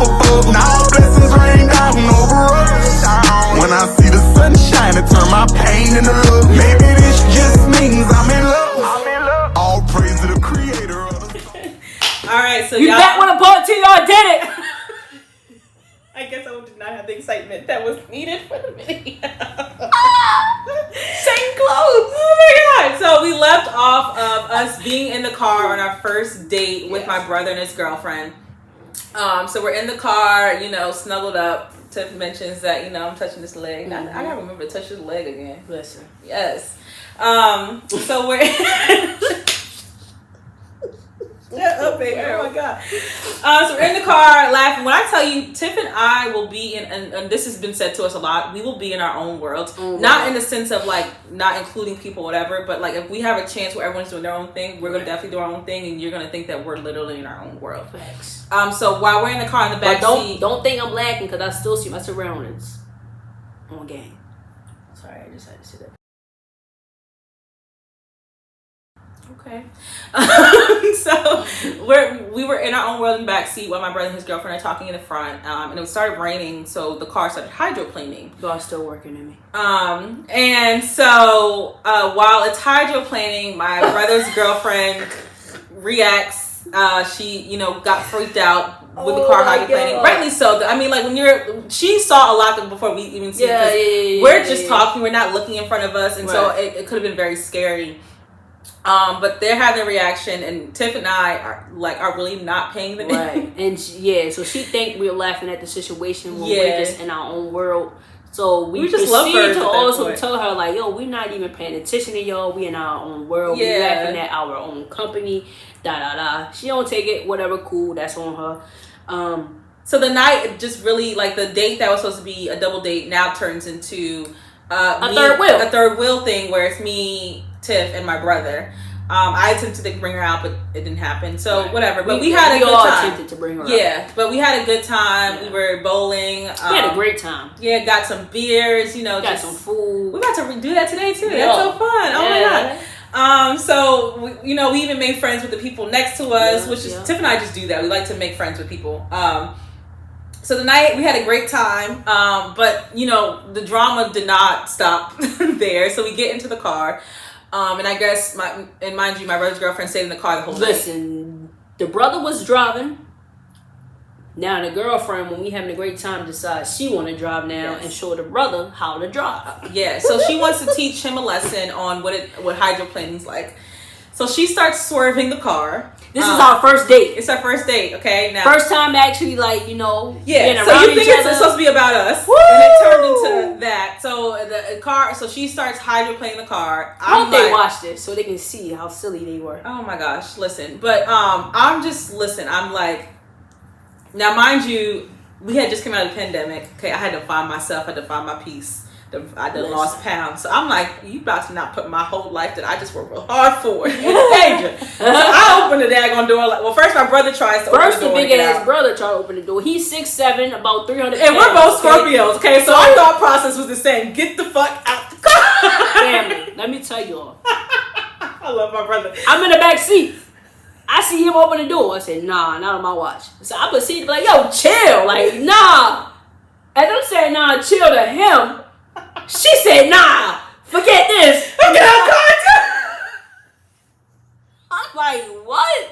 above. Now blessings rain down over us. When I see the sunshine, it turn my pain into love. Maybe this just means I'm in love. All praise to the creator of the Alright, so you y'all... bet when a part two y'all did it. I guess I did not have the excitement that was needed for the video. Same clothes. Oh my god. So we left off of us being in the car on our first date with my brother and his girlfriend. So we're in the car, you know, snuggled up. Tiff mentions that, you know, I'm touching this leg. I gotta remember to touch his leg again. Listen. Yes. So we're Shut up, baby. Oh my god. So we're in the car laughing. When I tell you, Tiff and I will be in, and this has been said to us a lot, we will be in our own worlds. Not in the sense of like not including people, whatever, but like if we have a chance where everyone's doing their own thing, we're gonna definitely do our own thing, and you're gonna think that we're literally in our own world. Facts. So while we're in the car in the back seat, don't think I'm lacking because I still see my surroundings on game. Sorry, I just had to say that. Okay. So we were in our own world in the back seat while my brother and his girlfriend are talking in the front, and it started raining, so the car started hydroplaning. God's still working in me. And so while it's hydroplaning, my brother's girlfriend reacts. She, you know, got freaked out with the car hydroplaning. God. Rightly so. I mean, like she saw a lot before we even see it. We're just talking. We're not looking in front of us, and so it could have been very scary. But they're having a reaction, and Tiff and I are really not paying them. Right, and so she think we're laughing at the situation when we're just in our own world. So we just love her to also tell her like, yo, we're not even paying attention to y'all. We in our own world. We laughing at our own company. She don't take it. Whatever, cool. That's on her. So the night just really like the date that was supposed to be a double date now turns into a third wheel thing where it's me, Tiff, and my brother. I attempted to bring her out, but it didn't happen. So whatever. But we had a good time. Attempted to bring her out. Yeah, but we had a good time. Yeah. We were bowling. We had a great time. Yeah, got some beers. You know, got some food. We about to redo that today too. Yeah. That's so fun. Oh my god. So we even made friends with the people next to us, which is Tiff and I just do that. We like to make friends with people. So the night we had a great time, but you know the drama did not stop there. So we get into the car. And I guess mind you, my brother's girlfriend stayed in the car the whole night. Listen, the brother was driving. Now the girlfriend, when we having a great time, decides she want to drive now and show the brother how to drive. Yeah, so she wants to teach him a lesson on what hydroplaning's like. So she starts swerving the car. This is our first date. It's our first date, okay? Now, first time actually, like, you know, yeah. So you think it's supposed to be about us, and it turned into that. So the car. So she starts hydroplaning the car. I hope they watch this so they can see how silly they were. Oh my gosh! Listen, but I'm like, now mind you, we had just come out of the pandemic. Okay, I had to find myself. I had to find my peace. I done lost pounds. So I'm like, you about to not put my whole life that I just worked real hard for in danger. So I opened the daggone door. Well, first my brother tries to open the door. First, the big ass brother tried to open the door. He's 6'7", about 300 pounds. And we're both Scorpios, okay? So our thought process was the same. Get the fuck out the car. Family, let me tell you all. I love my brother. I'm in the back seat. I see him open the door. I said, nah, not on my watch. So I proceeded to be like, yo, chill. Like, nah. As I'm saying, nah, chill to him. She said, nah, forget this. I'm like, what?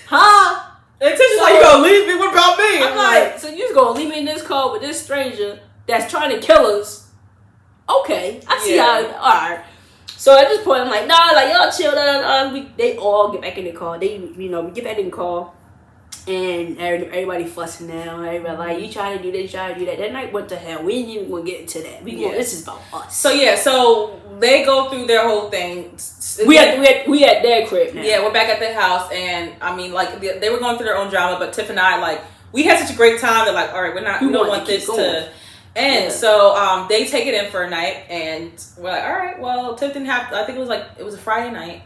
Huh? And Tisha's like, you gonna leave me? What about me? I'm like, so you just gonna leave me in this car with this stranger that's trying to kill us? Okay, I see how, alright. So at this point, I'm like, nah, like, y'all chill. They all get back in the car. We get back in the car. And everybody fussing now. Everybody like, you trying to do this, you trying to do that. That night went to hell. We ain't even gonna get into that. This is about us. So they go through their whole thing. We at their crib now. Yeah, we're back at the house, and I mean, like they were going through their own drama, but Tiff and I, like, we had such a great time. They're like, all right, we don't want this to end. Yeah. So they take it in for a night, and we're like, all right, well, Tiff didn't have. I think it was a Friday night.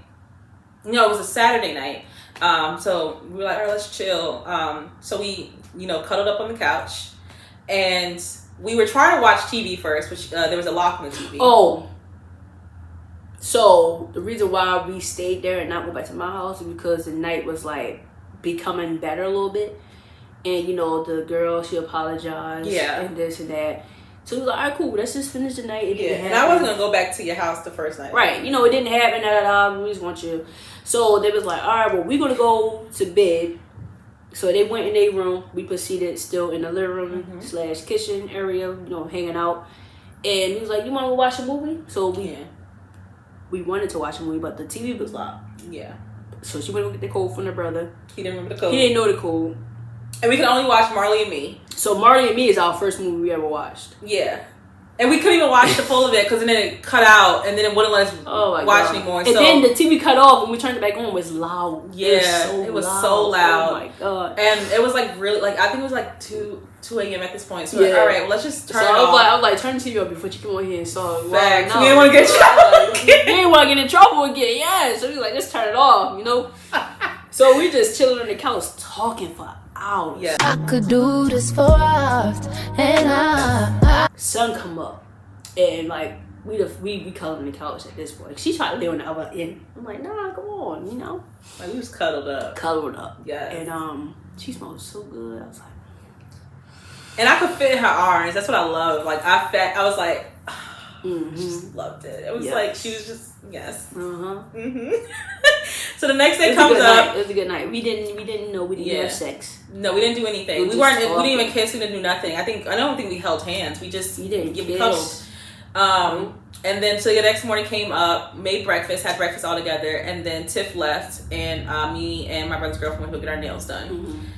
No, it was a Saturday night. So we were like, all right, let's chill. So we, cuddled up on the couch, and we were trying to watch TV first, which there was a lock on the TV. Oh. So the reason why we stayed there and not went back to my house is because the night was like becoming better a little bit. And the girl, she apologized. Yeah. And this and that. So we was like, all right, cool. Let's just finish the night. It didn't happen. And I wasn't gonna go back to your house the first night. Right. It didn't happen. We just want you. So they was like, all right, well, we're gonna go to bed. So they went in their room. We proceeded still in the living room / kitchen area, hanging out. And he was like, you want to go watch a movie? So we wanted to watch a movie, but the TV was locked. Yeah. So she went to get the code from the brother. He didn't remember the code. He didn't know the code. And we could only watch Marley and Me. So Marley and Me is our first movie we ever watched. Yeah. And we couldn't even watch the full of it because then it cut out and then it wouldn't let us watch anymore. And then the TV cut off and we turned it back on. It was loud. Yeah, it was so loud. Oh my God. And it was like really, like I think it was like 2 a.m. at this point. So we're like, all right, well, let's just turn it off. I was like, turn the TV off before you come on here and saw it. Facts. No. We didn't want to get in trouble again. We didn't want to get in trouble again. Yeah. So we was like, let's turn it off, So we just chilling on the couch talking for hours. Yeah. I could do this for hours, and I Sun come up, and like we cuddled on the couch at this point. She tried to lay on the other end. I'm like, nah, come on, Like we was cuddled up. Cuddled up. Yeah. And she smelled so good. I was like, and I could fit in her arms. That's what I love. Like I was like, just loved it. It was like she was just So the next day comes up. It was a good night. We didn't know we didn't have sex. No, we didn't do anything. We didn't even kiss. We didn't do nothing. I don't think we held hands. We just cuddled. And then so the next morning came up, made breakfast, had breakfast all together, and then Tiff left, and me and my brother's girlfriend went to get our nails done.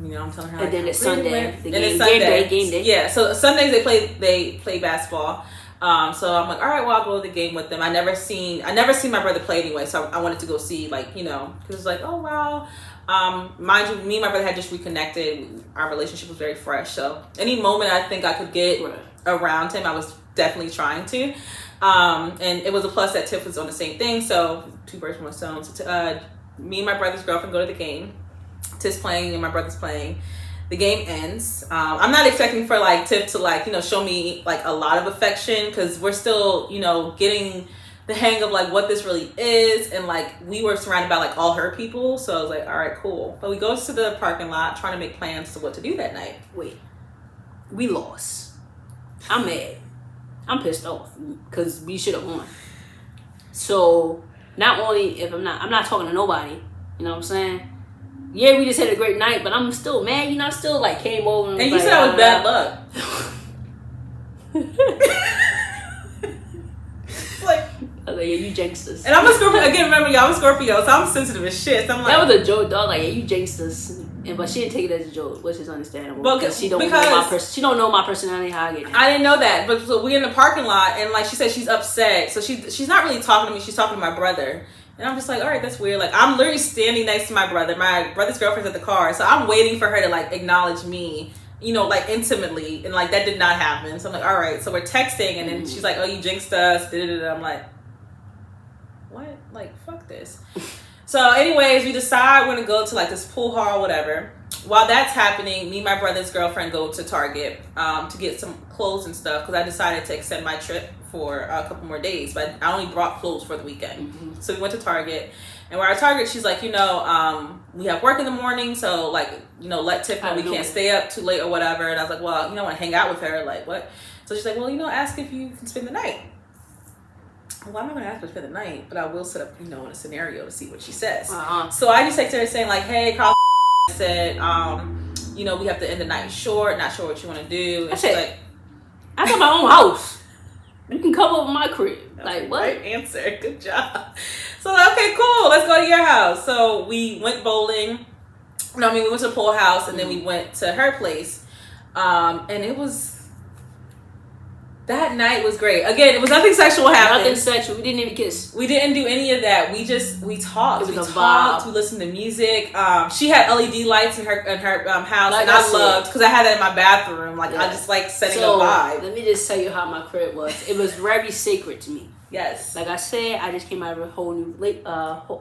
I'm telling her. And then it's Sunday. Game day. Yeah. So Sundays they play basketball. So I'm like, all right, well, I'll go to the game with them. I never seen my brother play anyway, so I wanted to go see, because it's like, oh wow. Mind you, me and my brother had just reconnected. Our relationship was very fresh, so any moment I think I could get around him, I was definitely trying to. And it was a plus that Tiff was on the same thing, so 2 birds with 1 stone. So me and my brother's girlfriend go to the game. Tiff's playing and my brother's playing. The game ends. I'm not expecting for Tiff to show me a lot of affection because we're still getting the hang of what this really is, and we were surrounded by all her people, so I was like, all right, cool. But we go to the parking lot trying to make plans to what to do that night. Wait, we lost. I'm mad. I'm pissed off because we should have won. So not only if I'm not talking to nobody, you know what I'm saying? Yeah, we just had a great night, but I'm still mad. I still came over and you said I was bad luck. I was like, yeah, you jinxed us. And I'm a Scorpio. Again, remember, y'all, I'm a Scorpio, so I'm sensitive as shit. So I'm that was a joke, dog. Yeah, you jinxed us. But she didn't take it as a joke, which is understandable. Because she don't know my personality, how I get down. I didn't know that. But so we're in the parking lot, and she said she's upset. So she's not really talking to me. She's talking to my brother. And I'm just like, all right, that's weird. I'm literally standing next to my brother. My brother's girlfriend's at the car. So I'm waiting for her to acknowledge me, intimately. And that did not happen. So I'm like, all right. So we're texting, and then she's like, oh, you jinxed us. I'm like, what? Fuck this. So anyways, we decide we're going to go to this pool hall or whatever. While that's happening, me and my brother's girlfriend go to Target to get some clothes and stuff because I decided to extend my trip for a couple more days, but I only brought clothes for the weekend. So we went to Target, and we're at Target. She's like, we have work in the morning, so let Tiff know we can't stay up too late or whatever. And I was like, well, I want to hang out with her. What? So she's like, well, ask if you can spend the night. Well, I'm not going to ask her to spend the night, but I will set up, in a scenario to see what she says. So I just texted her saying hey, Carl said, we have to end the night short, not sure what you want to do. And she's like, I got my own house. You can come over my crib. What? Right answer. Good job. So okay, cool. Let's go to your house. So we went bowling. We went to the pool house, and then we went to her place. And it was... That night was great. Again, it was nothing sexual happened. Nothing sexual. We didn't even kiss. We didn't do any of that. We talked. It was we talked. We listened to music. She had LED lights in her house, and I loved because I had that in my bathroom. I just setting a vibe. Let me just tell you how my crib was. It was very sacred to me. Yes. Like I said, I just came out of a whole new. I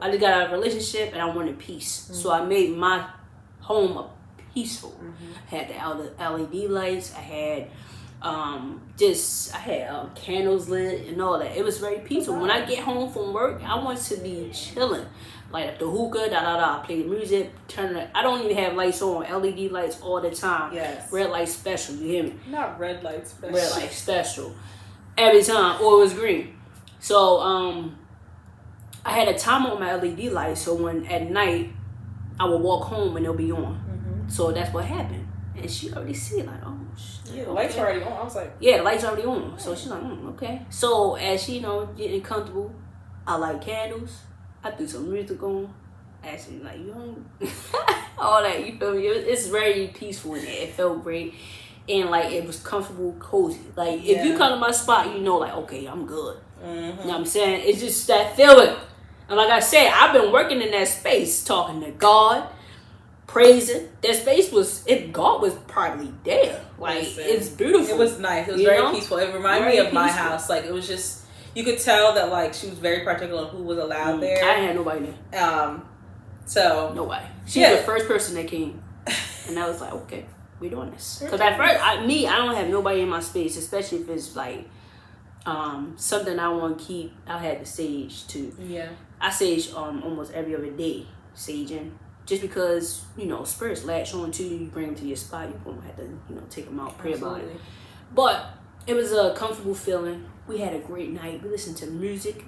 just got out of a relationship, and I wanted peace. So I made my home peaceful. I had the LED lights. I had. Candles lit and all that. It was very peaceful. When I get home from work, I want to be chilling. light up the hookah, play the music, turn it. I don't even have lights on, LED lights all the time. Yes. Red light special, you hear me? Not red lights, but Red light special. Every time, or it was green. So, I had a timer on my LED light, so when at night, I would walk home and they'll be on. Mm-hmm. So that's what happened. And she already see it, like, oh, shit. Yeah, the lights are already on. I was like, yeah, the lights already on. So she's like, okay. So as she, getting comfortable, I light candles. I threw some music on. Actually, like, you know, all that, you feel me? It's very peaceful in there. It felt great. And, like, it was comfortable, cozy. Like, if you come to my spot, you know, like, okay, I'm good. mm-hmm. You know what I'm saying? It's just that feeling. And like I said, I've been working in that space, talking to God, praising. That space God was probably there. Like, it's beautiful. It was nice. It was very peaceful. It reminded me of my house. Like, it was just, you could tell that, like, she was very particular on who was allowed there. I had nobody there. So. Nobody. She was the first person that came. And I was like, okay, we're doing this. Because at first, I don't have nobody in my space, especially if it's, like, something I want to keep. I had the sage, too. Yeah. I sage almost every other day, saging. Just because, spirits latch on to you, you bring them to your spot, you're going to have to, take them out, pray about it. But it was a comfortable feeling. We had a great night. We listened to music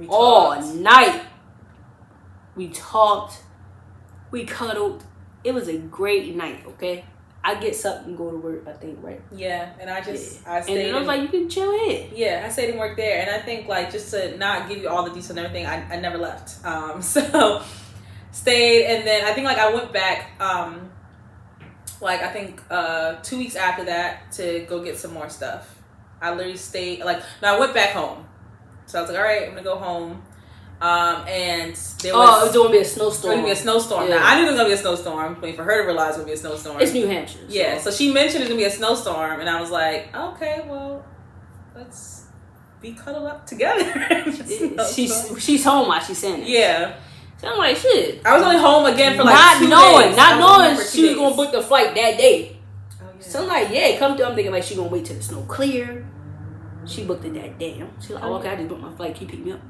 all night. We talked. We cuddled. It was a great night, okay? I get something and go to work, I think, right? Yeah, and I stayed. And then I was like, you can chill here. Yeah, I stayed and worked there. And I think, like, just to not give you all the details and everything, I never left. So, stayed. And then I think, like, I went back, I think 2 weeks after that to go get some more stuff. I literally stayed, I went back home. So I was like, all right, I'm going to go home. And there was... it was going to be a snowstorm. It was going to be a snowstorm. Yeah. Now, I knew it was going to be a snowstorm. Waiting for her to realize it was going to be a snowstorm. It's New Hampshire. Yeah, so she mentioned it's going to be a snowstorm. And I was like, okay, well, let's be cuddled up together. She's home while she's saying it. Yeah. So I'm like, shit. I was only home again for not 2 knowing, days. Not knowing she was days. going to book the flight that day. Oh, yeah. So I'm like, yeah, come through. I'm thinking, like, she going to wait till the snow clear. She booked it that day. She's like, oh, okay, I just booked my flight. Can you pick me up?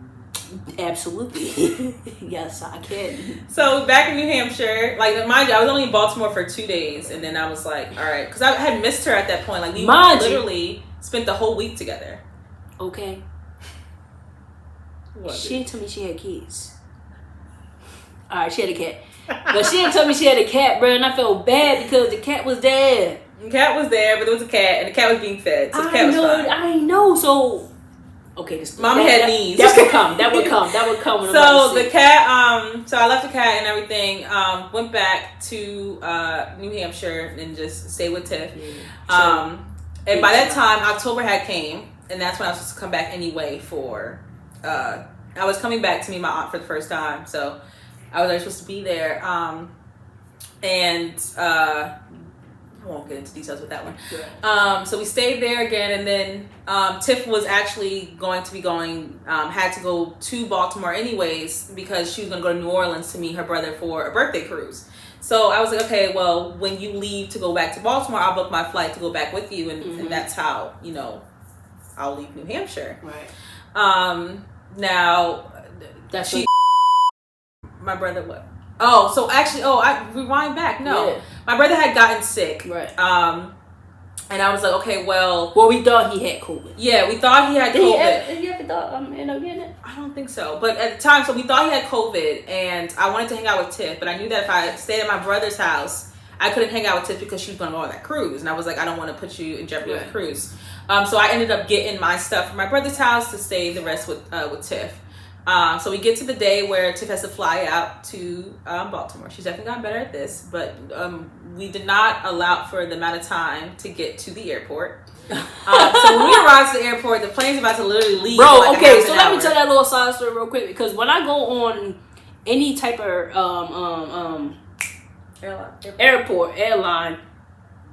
Absolutely. Yes, I can. So back in New Hampshire, mind you, I was only in Baltimore for 2 days, and then I was like, all right, because I had missed her at that point. Like, we literally spent the whole week together. Okay. She didn't tell me she had kids. All right, she had a cat, but she didn't tell me she had a cat, bro, and I felt bad because the cat was there. The cat was there, but there was a cat, and the cat was being fed, so the cat was fine. I know, so... Okay, this Mama had knees. That would come. That would come. When so the cat, so I left the cat and everything. Went back to New Hampshire and just stayed with Tiff. Yeah. And by that time, October had came, and that's when I was supposed to come back anyway. I was coming back to meet my aunt for the first time, so I was already supposed to be there. I won't get into details with that one. Yeah. So we stayed there again, and then Tiff was actually going to be had to go to Baltimore anyways because she was going to go to New Orleans to meet her brother for a birthday cruise. So I was like, okay, well, when you leave to go back to Baltimore, I'll book my flight to go back with you, and that's how, I'll leave New Hampshire. Right. Now, that's my brother, what? Oh, so actually, I rewind back. No, yeah. My brother had gotten sick. Right. And I was like, okay, well, we thought he had COVID. Yeah, we thought he had COVID. Did you ever thought end up getting it? I don't think so. But at the time, so we thought he had COVID, and I wanted to hang out with Tiff, but I knew that if I stayed at my brother's house, I couldn't hang out with Tiff because she was going to go on that cruise, and I was like, I don't want to put you in jeopardy with the cruise. So I ended up getting my stuff from my brother's house to stay the rest with Tiff. So we get to the day where Tiff has to fly out to Baltimore. She's definitely gotten better at this, but we did not allow for the amount of time to get to the airport. So when we arrived to the airport, the plane's about to literally leave. Bro, okay, so let me tell that little side story real quick, because when I go on any type of airline,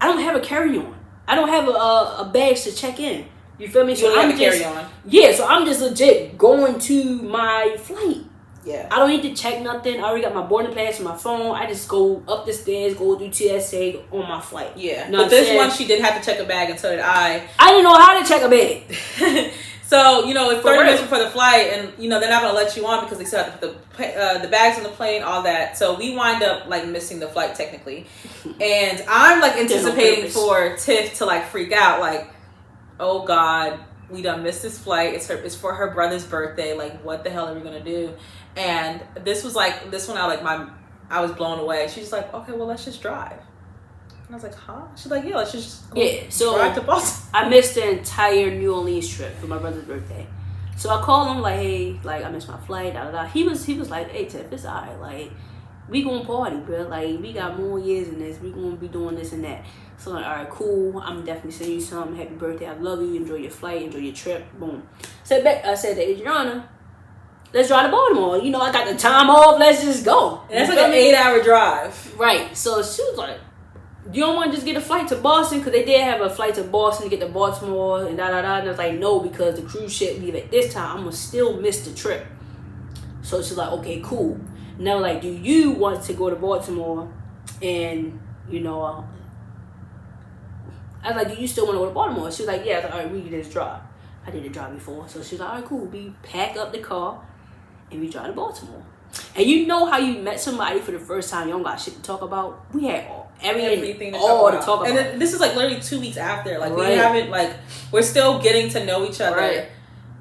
I don't have a carry-on. I don't have a bags to check in. You feel me? So you don't have to carry on. Yeah, so I'm just legit going to my flight. Yeah. I don't need to check nothing. I already got my boarding pass on my phone. I just go up the stairs, go through TSA on my flight. Yeah. But this one, she did have to check a bag, and so did I. I didn't know how to check a bag. So, you know, it's 30 real. minutes before the flight, and, you know, they're not going to let you on because they still have to put the bags on the plane, all that. So we wind up, like, missing the flight, technically. And I'm, like, anticipating for Tiff to, like, freak out. Like, oh, God, we done missed this flight. It's for her brother's birthday. Like, what the hell are we going to do? And this one, I was blown away. She's like, okay, well, let's just drive. And I was like, huh? She's like, yeah, let's just go drive to Boston. I missed the entire New Orleans trip for my brother's birthday. So I called him like, hey, like I missed my flight, da da da. He was like, hey Tiff, it's alright, like we gonna party, bro. Like we got more years in this, we gonna be doing this and that. So I'm like, alright, cool. I'm definitely sending you something. Happy birthday, I love you, enjoy your flight, enjoy your trip. Boom. I said to Adriana, let's drive to Baltimore. You know, I got the time off, let's just go. And that's like an 8-hour drive. Right. So she was like, you don't want to just get a flight to Boston? Because they did have a flight to Boston to get to Baltimore and da-da-da. And I was like, no, because the cruise ship leave at this time. I'm going to still miss the trip. So she's like, okay, cool. Now, like, do you want to go to Baltimore? And, you know, I was like, do you still want to go to Baltimore? She was like, yeah. I was like, all right, we can just drive. I did a drive before. So she's like, all right, cool. We pack up the car and we drive to Baltimore. And you know how you met somebody for the first time, you don't got shit to talk about? We had everything to talk about. And then this is like literally 2 weeks after. Like we haven't, like, we're still getting to know each other. Right.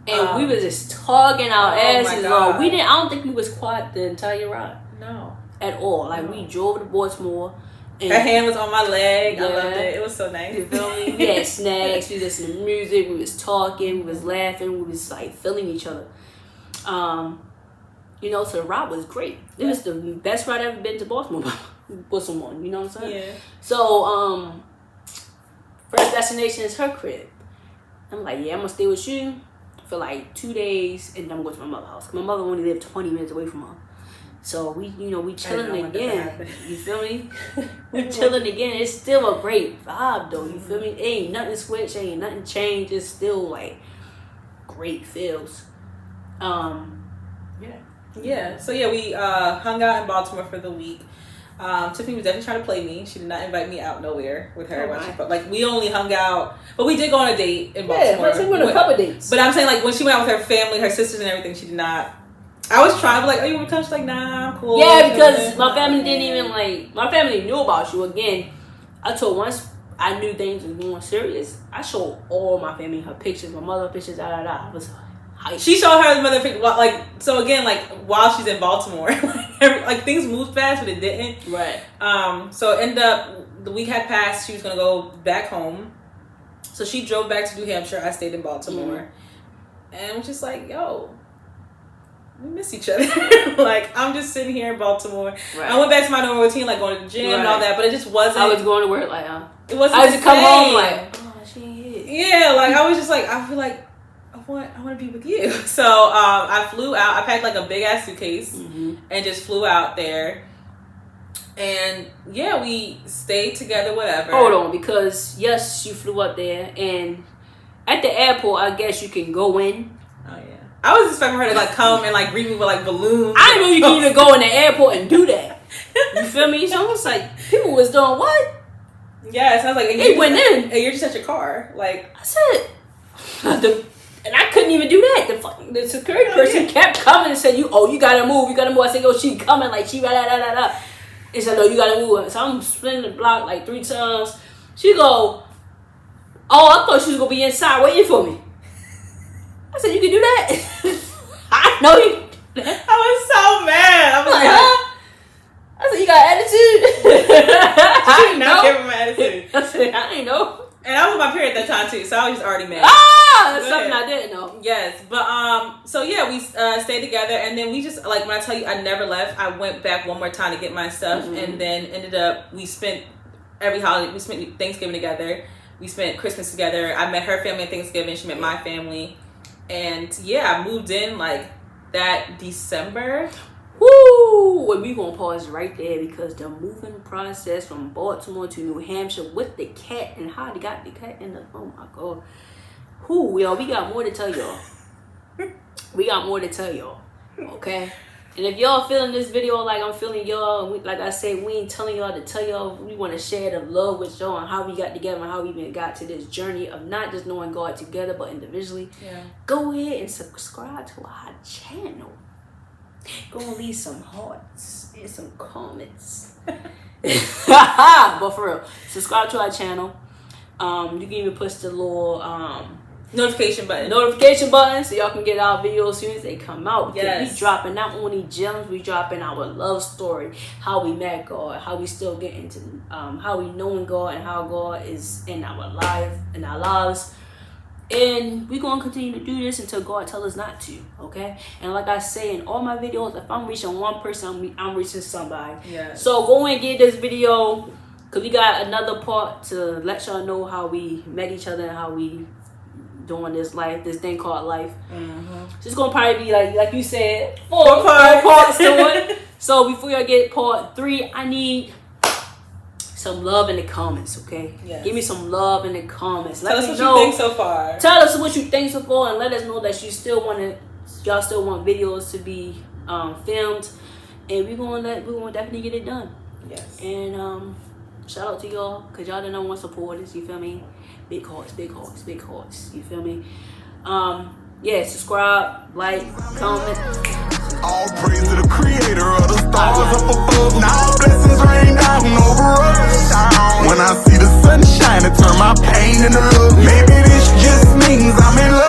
And we was just talking our asses off. I don't think we was quiet the entire ride. No. At all. Like we drove to Baltimore. And her hand was on my leg. I loved it. It was so nice. You feel me? We had snacks, we listened to music, we was talking, we was laughing, we was like feeling each other. You know, so the ride was great. It was the best ride I've ever been to Baltimore with someone, you know what I'm saying? Yeah. So, first destination is her crib. I'm like, yeah, I'm gonna stay with you for like 2 days and then I'm gonna go to my mother's house. My mother only lived 20 minutes away from her. So we chilling again. You feel me? We chilling again. It's still a great vibe though, you feel me? Ain't nothing switched, ain't nothing changed. It's still like great feels. Yeah. So yeah, we hung out in Baltimore for the week. Tiffany was definitely trying to play me. She did not invite me out nowhere with her. But like we only hung out, but we did go on a date in Baltimore. Yeah, we went on a couple dates. But I'm saying like when she went out with her family, her sisters and everything, she did not. I was trying to be like, oh, you want to come? She's like, nah, I'm cool. Yeah, because my family didn't even like. My family knew about you. Again, I told once I knew things was going serious. I showed all my family her pictures, my mother pictures, I was. She showed her the mother picture, like, so again, like, while she's in Baltimore, like, things moved fast, but it didn't. Right. So end up, the week had passed, she was going to go back home. So she drove back to New Hampshire. I stayed in Baltimore. And was just like, yo, we miss each other. Like, I'm just sitting here in Baltimore. Right. I went back to my normal routine, like, going to the gym and all that, but it just wasn't. I was going to work, like, it wasn't I was to come home, like, oh, she ain't here. Yeah, like, I was just like, I feel like, I want to be with you. So I flew out. I packed like a big ass suitcase and just flew out there. And yeah, we stayed together, whatever. Hold on, because yes, you flew up there, and at the airport, I guess you can go in. Oh yeah. I was expecting her to like come and like greet me with like balloons. I didn't know you can even go in the airport and do that. You feel me? So I was like, people was doing what? Yeah, so I was like, they went in, and you're just at your car. Like I said. And I couldn't even do that. The security person kept coming and said, you gotta move. I said, yo, she coming, like, she da. And said, no, you gotta move. So I'm spinning the block like 3 times. She go, oh, I thought she was gonna be inside waiting for me. I said, you can do that? I know you can do that. I was so mad. I was like, huh? I said, you got attitude? I did not give him my attitude. I said, I ain't know. And I was on my period at that time too, so I was just already mad. That's something I didn't know. Yes, but so yeah, we stayed together, and then we just like when I tell you I never left. I went back one more time to get my stuff, and then ended up we spent every holiday. We spent Thanksgiving together. We spent Christmas together. I met her family at Thanksgiving. She met my family, and yeah, I moved in like that December. Woo! Well, we gonna pause right there because the moving process from Baltimore to New Hampshire with the cat and how they got the cat in the, oh my god. Whoo, y'all, we got more to tell y'all. Okay? And if y'all feeling this video like I'm feeling y'all, like I said, we ain't telling y'all to tell y'all. We want to share the love with y'all and how we got together and how we even got to this journey of not just knowing God together, but individually. Yeah. Go ahead and subscribe to our channel. Go and leave some hearts and some comments. But for real, subscribe to our channel. You can even push the little notification button so y'all can get our videos as soon as they come out. Because we dropping not only gems, we dropping our love story, how we met God, how we still get into how we knowing God and how God is in our lives. And we're gonna continue to do this until God tells us not to, okay? And like I say in all my videos, if I'm reaching one person, I'm reaching somebody. Yeah. So go and get this video, cause we got another part to let y'all know how we met each other and how we doing this thing called life. Mm-hmm. So it's gonna probably be like you said, four parts to it. So before y'all get part 3, I need some love in the comments, okay? Yes. Give me some love in the comments. Tell us what you think so far. Tell us what you think so far, and let us know that y'all still want videos to be filmed, and we're gonna definitely get it done. Yes. And shout out to y'all, cause y'all the #1 supporters. You feel me? Big hearts, big hearts, big hearts. You feel me? Yeah, subscribe, like, comment. All praise to the creator of the stars up above. Now blessings rain down over us.